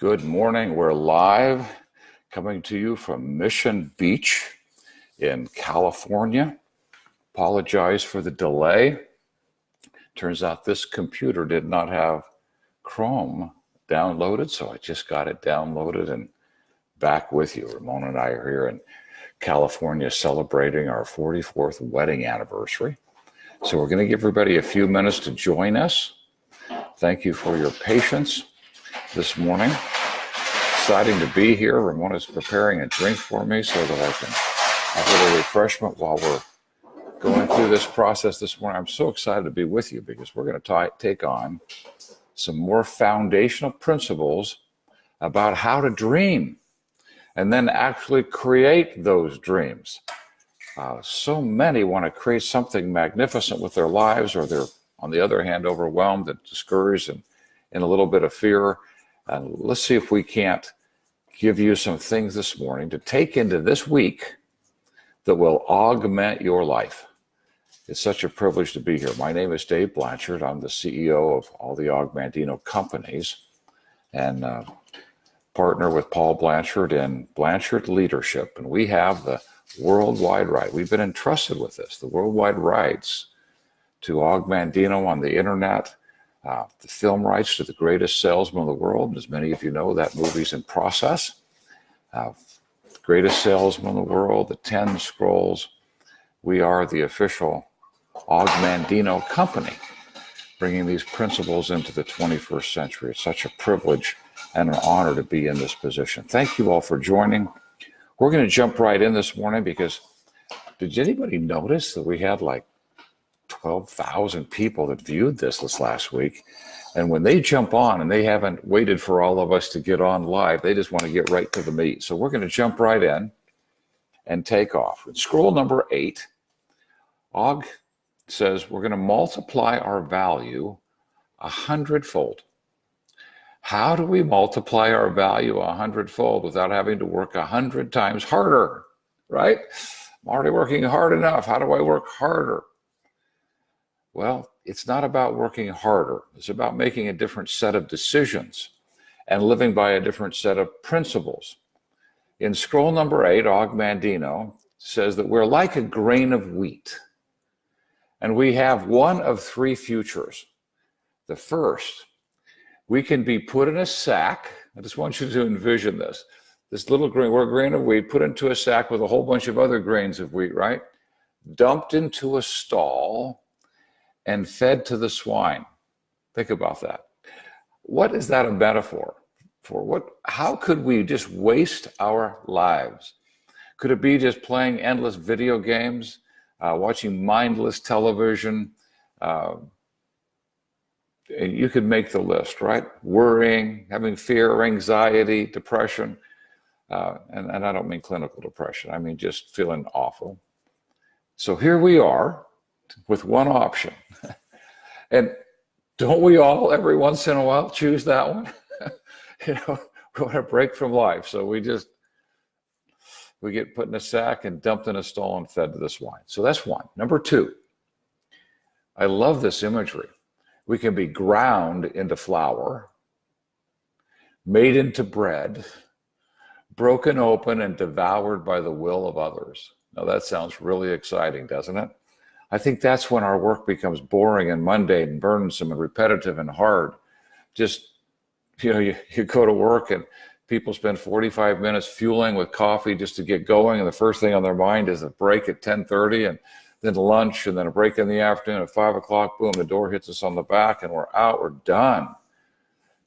Good morning. We're live coming to you from Mission Beach in California. Apologize for the delay. Turns out this computer did not have Chrome downloaded, so I just got it downloaded and back with you. Ramona and I are here in California celebrating our 44th wedding anniversary. So we're going to give everybody a few minutes to join us. Thank you for your patience this morning. Exciting to be here. Ramona's preparing a drink for me so that I can have a little refreshment while we're going through this process this morning. I'm so excited to be with you because we're going to take on some more foundational principles about how to dream and then actually create those dreams. So many want to create something magnificent with their lives, or they're, on the other hand, overwhelmed and discouraged and in a little bit of fear. And let's see if we can't give you some things this morning to take into this week that will augment your life. It's such a privilege to be here. My name is Dave Blanchard. I'm the CEO of all the Mandino companies and partner with Paul Blanchard in Blanchard Leadership. And we have the worldwide right. We've been entrusted with this, the worldwide rights to Mandino on the internet, the film rights to The Greatest Salesman in the World. As many of you know, that movie's in process. Greatest Salesman in the World, the 10 Scrolls. We are the official Mandino company, bringing these principles into the 21st century. It's such a privilege and an honor to be in this position. Thank you all for joining. We're going to jump right in this morning because did anybody notice that we had like 12,000 people that viewed this last week? And when they jump on and they haven't waited for all of us to get on live, they just want to get right to the meat. So we're going to jump right in and take off. In scroll number 8, Og says we're going to multiply our value 100-fold. How do we multiply our value 100-fold without having to work 100 times harder, right? I'm already working hard enough. How do I work harder? Well, it's not about working harder. It's about making a different set of decisions and living by a different set of principles. In scroll number 8, Og Mandino says that we're like a grain of wheat, and we have one of 3 futures. The first, we can be put in a sack. I just want you to envision this. This little grain, we're a grain of wheat, put into a sack with a whole bunch of other grains of wheat, right? Dumped into a stall and fed to the swine. Think about that. What is that a metaphor for? How could we just waste our lives? Could it be just playing endless video games, watching mindless television? And you could make the list, right? Worrying, having fear, anxiety, depression. And I don't mean clinical depression. I mean just feeling awful. So here we are with one option. And don't we all every once in a while choose that one? We want a break from life. So we get put in a sack and dumped in a stall and fed to the swine. So that's one. Number 2, I love this imagery. We can be ground into flour, made into bread, broken open and devoured by the will of others. Now that sounds really exciting, doesn't it? I think that's when our work becomes boring and mundane and burdensome and repetitive and hard. Just, you go to work and people spend 45 minutes fueling with coffee just to get going. And the first thing on their mind is a break at 10:30 and then lunch and then a break in the afternoon at 5 o'clock. Boom, the door hits us on the back and we're out, we're done.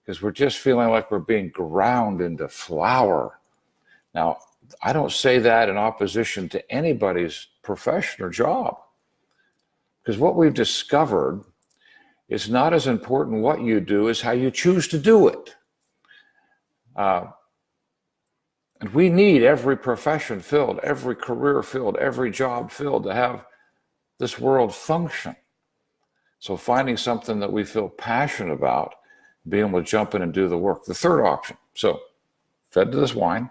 Because we're just feeling like we're being ground into flour. Now, I don't say that in opposition to anybody's profession or job. Because what we've discovered is not as important what you do as how you choose to do it. And we need every profession filled, every career filled, every job filled to have this world function. So finding something that we feel passionate about, being able to jump in and do the work. The third option, so fed to the swine,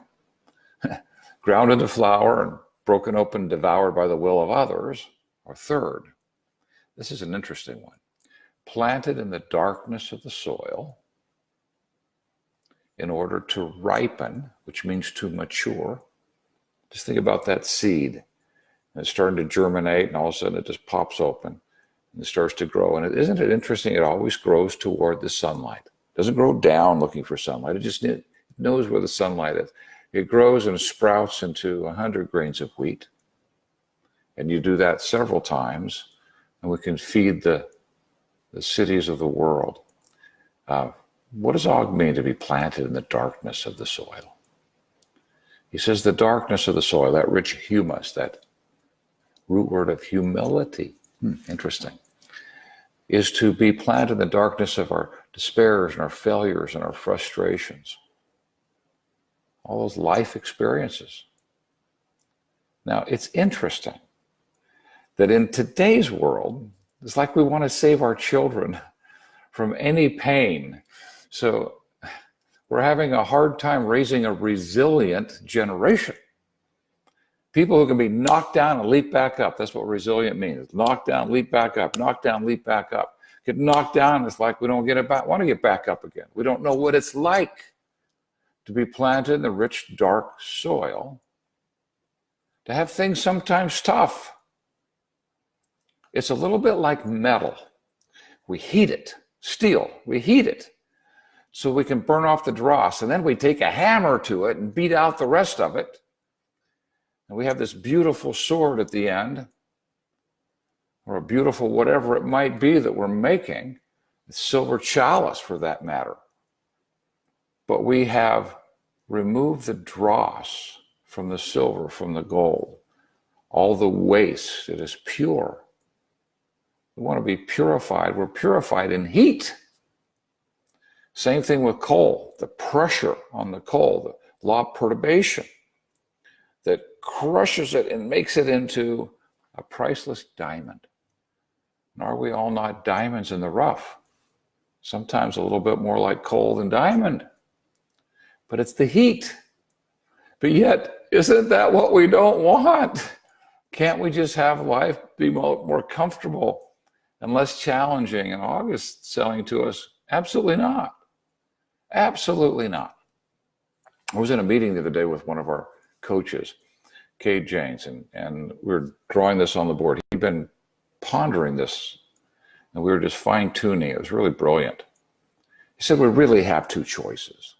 ground into flour and broken open, devoured by the will of others. Or third, this is an interesting one. Planted in the darkness of the soil, in order to ripen, which means to mature. Just think about that seed. And it's starting to germinate, and all of a sudden it just pops open and it starts to grow. And isn't it interesting? It always grows toward the sunlight. It doesn't grow down looking for sunlight. It knows where the sunlight is. It grows and sprouts into 100 grains of wheat. And you do that several times, and we can feed the cities of the world. What does Og mean, to be planted in the darkness of the soil? He says the darkness of the soil, that rich humus, that root word of humility, interesting, is to be planted in the darkness of our despairs and our failures and our frustrations, all those life experiences. Now, it's interesting that in today's world, it's like we want to save our children from any pain. So we're having a hard time raising a resilient generation. People who can be knocked down and leap back up. That's what resilient means. Knock down, leap back up, knock down, leap back up. Get knocked down, it's like we don't want to get back up again. We don't know what it's like to be planted in the rich, dark soil, to have things sometimes tough. It's a little bit like metal. We heat it, steel, we heat it so we can burn off the dross, and then we take a hammer to it and beat out the rest of it. And we have this beautiful sword at the end, or a beautiful whatever it might be that we're making, silver chalice for that matter. But we have removed the dross from the silver, from the gold, all the waste. It is pure. We want to be purified. We're purified in heat. Same thing with coal, the pressure on the coal, the law of perturbation that crushes it and makes it into a priceless diamond. And are we all not diamonds in the rough? Sometimes a little bit more like coal than diamond. But it's the heat. But yet, isn't that what we don't want? Can't we just have life be more comfortable and less challenging? And August selling to us, absolutely not. Absolutely not. I was in a meeting the other day with one of our coaches, Cade James, and we were drawing this on the board. He'd been pondering this, and we were just fine-tuning. It was really brilliant. He said we really have two choices.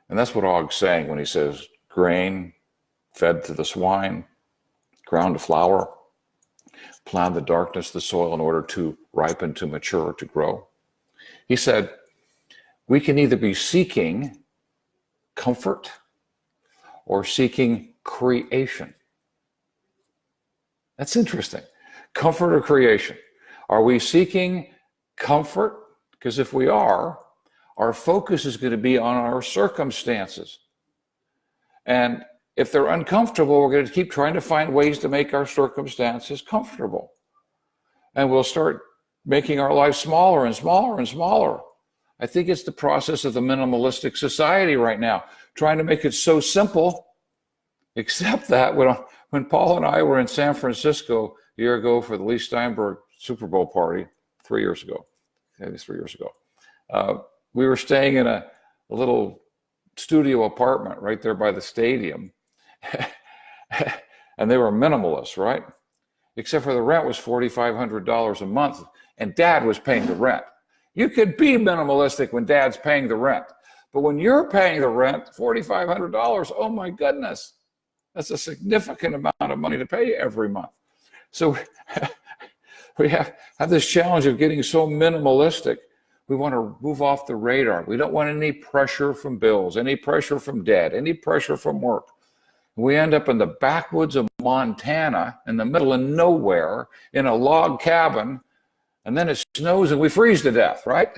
And that's what Og's saying when he says grain fed to the swine, ground to flour, plow the darkness of the soil in order to ripen, to mature, to grow. He said, we can either be seeking comfort or seeking creation. That's interesting. Comfort or creation? Are we seeking comfort? Because if we are, our focus is going to be on our circumstances. And if they're uncomfortable, we're going to keep trying to find ways to make our circumstances comfortable. And we'll start making our lives smaller and smaller and smaller. I think it's the process of the minimalistic society right now, trying to make it so simple, except that when Paul and I were in San Francisco a year ago for the Lee Steinberg Super Bowl party, 3 years ago, maybe 3 years ago, we were staying in a little studio apartment right there by the stadium. And they were minimalists, right? Except for the rent was $4,500 a month, and Dad was paying the rent. You could be minimalistic when Dad's paying the rent. But when you're paying the rent, $4,500, oh my goodness, that's a significant amount of money to pay every month. So we have this challenge of getting so minimalistic. We want to move off the radar. We don't want any pressure from bills, any pressure from debt, any pressure from work. We end up in the backwoods of Montana, in the middle of nowhere, in a log cabin, and then it snows and we freeze to death, right?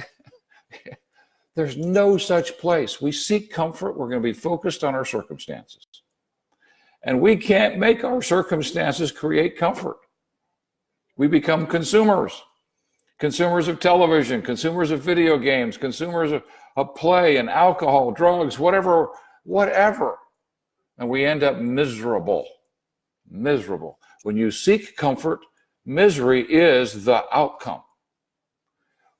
There's no such place. We seek comfort. We're going to be focused on our circumstances. And we can't make our circumstances create comfort. We become consumers. Consumers of television, consumers of video games, consumers of play and alcohol, drugs, whatever. And we end up miserable. When you seek comfort, misery is the outcome.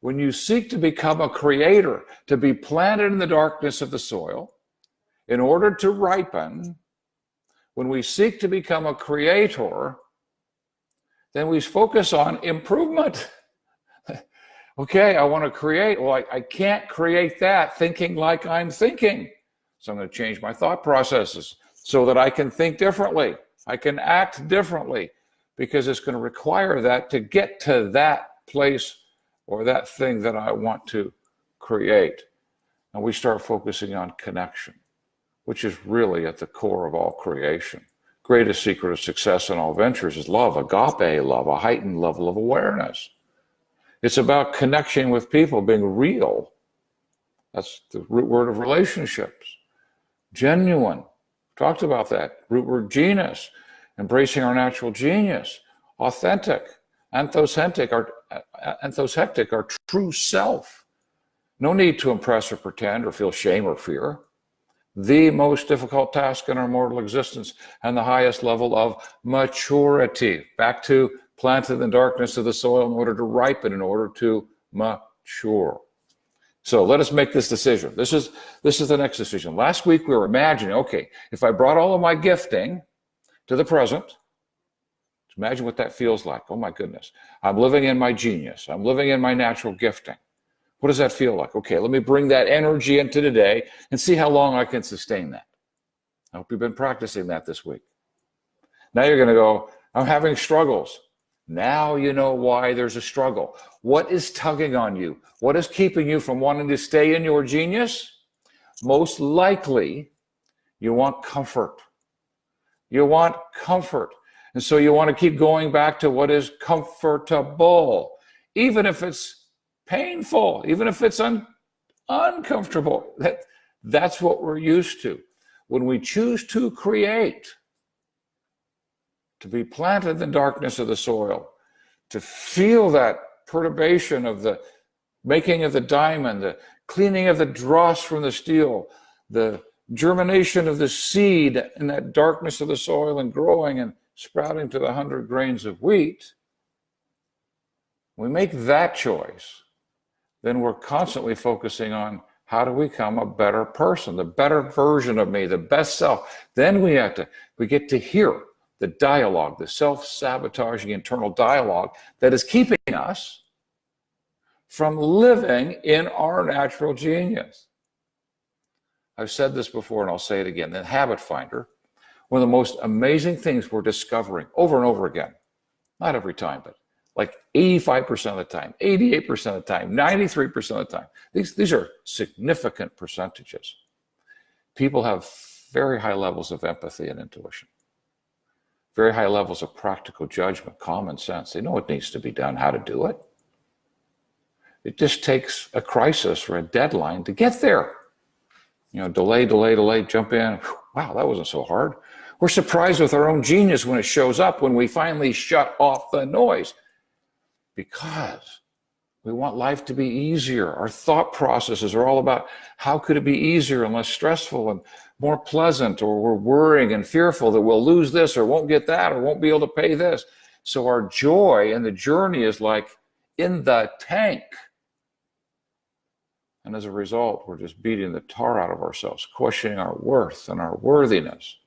when you seek to become a creator, to be planted in the darkness of the soil, in order to ripen, when we seek to become a creator, then we focus on improvement. Okay, I want to create. Well, I can't create that thinking like I'm thinking. So I'm going to change my thought processes so that I can think differently. I can act differently, because it's going to require that to get to that place or that thing that I want to create. And we start focusing on connection, which is really at the core of all creation. Greatest secret of success in all ventures is love, agape love, a heightened level of awareness. It's about connection with people, being real. That's the root word of relationships. Genuine. Talked about that. Root word genius. Embracing our natural genius. Authentic. Anthos-hectic, our true self. No need to impress or pretend or feel shame or fear. The most difficult task in our mortal existence, and the highest level of maturity. Back to planted in the darkness of the soil in order to ripen, in order to mature. So let us make this decision. This is the next decision. Last week we were imagining, okay, if I brought all of my gifting to the present, imagine what that feels like. Oh my goodness. I'm living in my genius. I'm living in my natural gifting. What does that feel like? Okay, let me bring that energy into today and see how long I can sustain that. I hope you've been practicing that this week. Now you're going to go, I'm having struggles. Now you know why there's a struggle. What is tugging on you? What is keeping you from wanting to stay in your genius? Most likely, you want comfort. You want comfort. And so you want to keep going back to what is comfortable, even if it's painful, even if it's uncomfortable. That's what we're used to. When we choose to create, to be planted in the darkness of the soil, to feel that perturbation of the making of the diamond, the cleaning of the dross from the steel, the germination of the seed in that darkness of the soil and growing and sprouting to the 100 grains of wheat, we make that choice, then we're constantly focusing on how to become a better person, the better version of me, the best self. Then we get to hear the dialogue, the self-sabotaging internal dialogue that is keeping us from living in our natural genius. I've said this before and I'll say it again. The Habit Finder, one of the most amazing things we're discovering over and over again, not every time, but like 85% of the time, 88% of the time, 93% of the time. These are significant percentages. People have very high levels of empathy and intuition, very high levels of practical judgment, common sense. They know what needs to be done, how to do it. It just takes a crisis or a deadline to get there. You know, delay, jump in. Wow, that wasn't so hard. We're surprised with our own genius when it shows up, when we finally shut off the noise, because we want life to be easier. Our thought processes are all about how could it be easier and less stressful and more pleasant, or we're worrying and fearful that we'll lose this or won't get that or won't be able to pay this. So our joy in the journey is like in the tank. And as a result, we're just beating the tar out of ourselves, questioning our worth and our worthiness.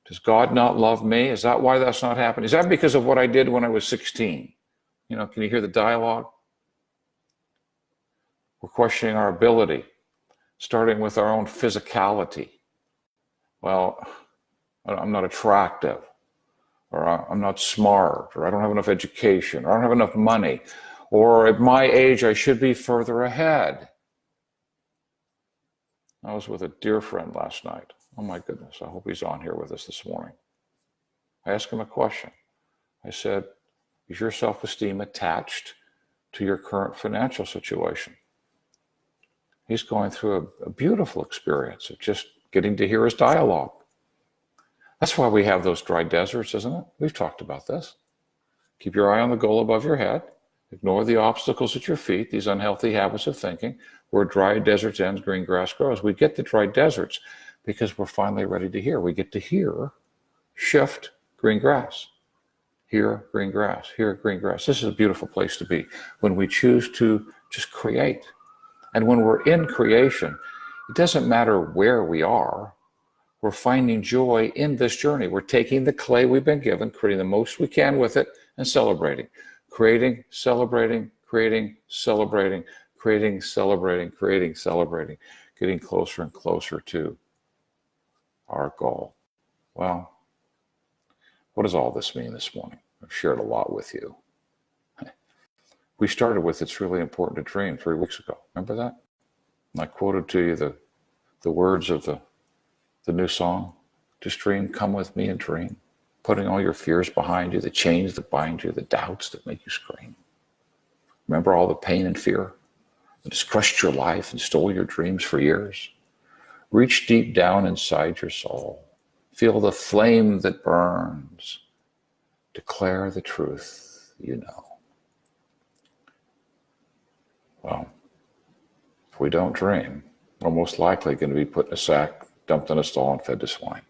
Does God not love me? Is that why that's not happening? Is that because of what I did when I was 16? You know, can you hear the dialogue? We're questioning our ability, starting with our own physicality. Well, I'm not attractive, or I'm not smart, or I don't have enough education, or I don't have enough money, or at my age, I should be further ahead. I was with a dear friend last night. Oh my goodness, I hope he's on here with us this morning. I asked him a question. I said, is your self-esteem attached to your current financial situation? He's going through a beautiful experience of just getting to hear his dialogue. That's why we have those dry deserts, isn't it? We've talked about this. Keep your eye on the goal above your head. Ignore the obstacles at your feet, these unhealthy habits of thinking. Where dry deserts ends, green grass grows. We get the dry deserts because we're finally ready to hear. We get to hear, shift, green grass. Here, green grass. Here, green grass. This is a beautiful place to be when we choose to just create. And when we're in creation, it doesn't matter where we are. We're finding joy in this journey. We're taking the clay we've been given, creating the most we can with it, and celebrating. Creating, celebrating, creating, celebrating, creating, celebrating, creating, celebrating, getting closer and closer to our goal. Well, what does all this mean this morning? I've shared a lot with you. We started with "It's really important to dream" 3 weeks ago. Remember that? And I quoted to you the words of the new song. Just dream, come with me and dream. Putting all your fears behind you, the chains that bind you, the doubts that make you scream. Remember all the pain and fear that has crushed your life and stole your dreams for years? Reach deep down inside your soul. Feel the flame that burns. Declare the truth you know. Well, if we don't dream, we're most likely going to be put in a sack, dumped in a stall, and fed to swine.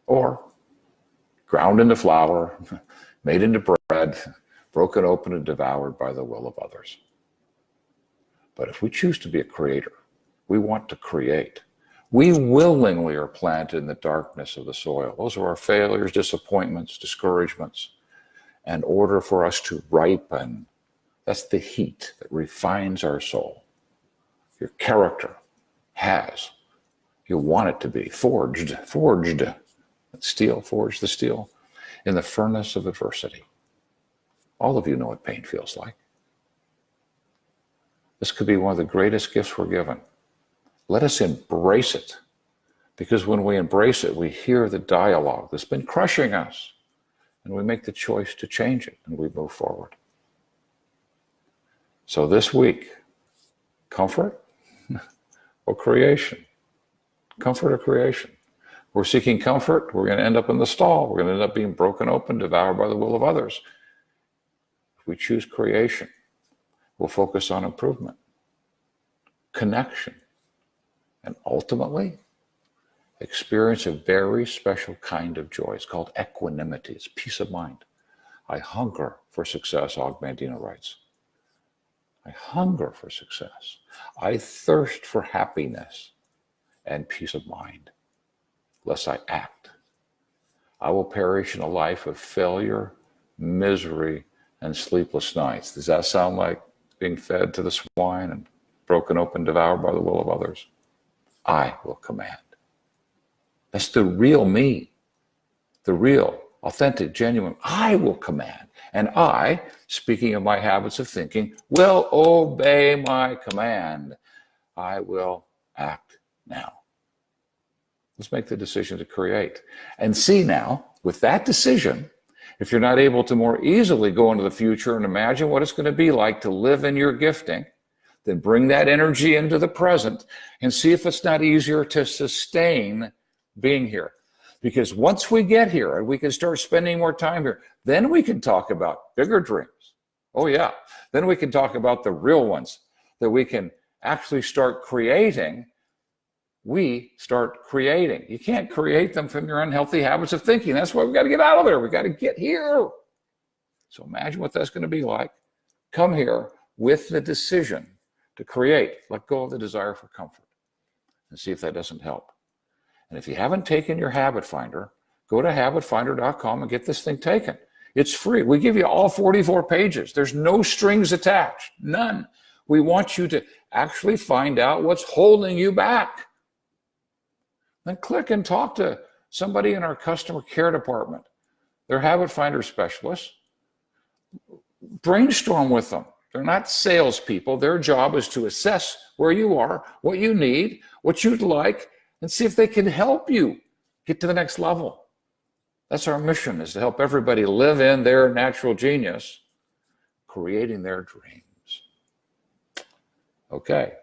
Or ground into flour, made into bread, broken open and devoured by the will of others. But if we choose to be a creator, we want to create. We willingly are planted in the darkness of the soil. Those are our failures, disappointments, discouragements, in order for us to ripen. That's the heat that refines our soul. Your character has, you want it to be forged, steel, forge the steel in the furnace of adversity. All of you know what pain feels like. This could be one of the greatest gifts we're given. Let us embrace it, because when we embrace it, we hear the dialogue that's been crushing us, and we make the choice to change it, and we move forward. So this week, comfort or creation? Comfort or creation? We're seeking comfort, we're going to end up in the stall. We're going to end up being broken open, devoured by the will of others. If we choose creation, we'll focus on improvement, connection, and ultimately experience a very special kind of joy. It's called equanimity. It's peace of mind. I hunger for success, Mandino writes. I hunger for success. I thirst for happiness and peace of mind, lest I act. I will perish in a life of failure, misery, and sleepless nights. Does that sound like being fed to the swine and broken open, devoured by the will of others? I will command. That's the real me, the real, authentic, genuine. I will command. And I, speaking of my habits of thinking, will obey my command. I will act now. Let's make the decision to create. And see now, with that decision, if you're not able to more easily go into the future and imagine what it's going to be like to live in your gifting, then bring that energy into the present and see if it's not easier to sustain being here. Because once we get here and we can start spending more time here, then we can talk about bigger dreams. Oh yeah, then we can talk about the real ones that we can actually start creating. We start creating. You can't create them from your unhealthy habits of thinking. That's why we've got to get out of there. We've got to get here. So imagine what that's going to be like. Come here with the decision to create. Let go of the desire for comfort and see if that doesn't help. And if you haven't taken your habit finder, go to habitfinder.com and get this thing taken. It's free. We give you all 44 pages. There's no strings attached, none. We want you to actually find out what's holding you back. Then click and talk to somebody in our customer care department. They're habit finder specialists. Brainstorm with them. They're not salespeople. Their job is to assess where you are, what you need, what you'd like, and see if they can help you get to the next level. That's our mission, is to help everybody live in their natural genius, creating their dreams. Okay,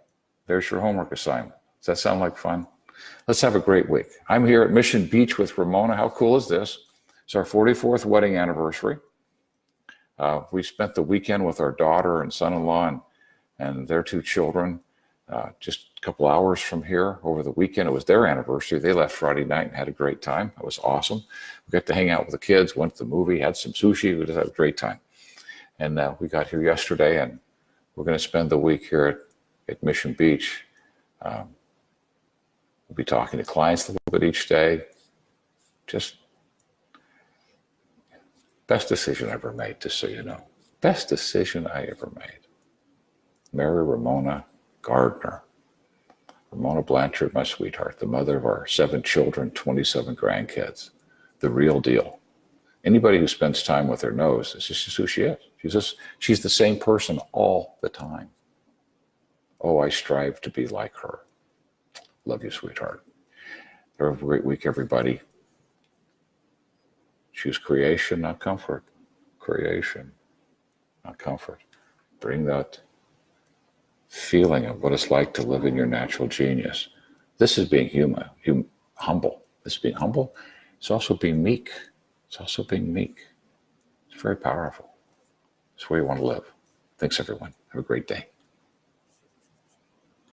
there's your homework assignment. Does that sound like fun? Let's have a great week. I'm here at Mission Beach with Ramona. How cool is this? It's our 44th wedding anniversary. We spent the weekend with our daughter and son-in-law and their 2 children, just couple hours from here over the weekend. It was their anniversary. They left Friday night and had a great time. It was awesome. We got to hang out with the kids, went to the movie, had some sushi. We just had a great time. And we got here yesterday, and we're going to spend the week here at Mission Beach. We'll be talking to clients a little bit each day. Just best decision I ever made, just so you know. Best decision I ever made. Mary Ramona Gardner. Ramona Blanchard, my sweetheart, the mother of our 7 children, 27 grandkids. The real deal. Anybody who spends time with her knows this is just who she is. She's the same person all the time. Oh, I strive to be like her. Love you, sweetheart. Have a great week, everybody. Choose creation, not comfort. Creation, not comfort. Bring that feeling of what it's like to live in your natural genius. This is being humble. This is being humble. It's also being meek. It's also being meek. It's very powerful. It's where you want to live. Thanks, everyone. Have a great day.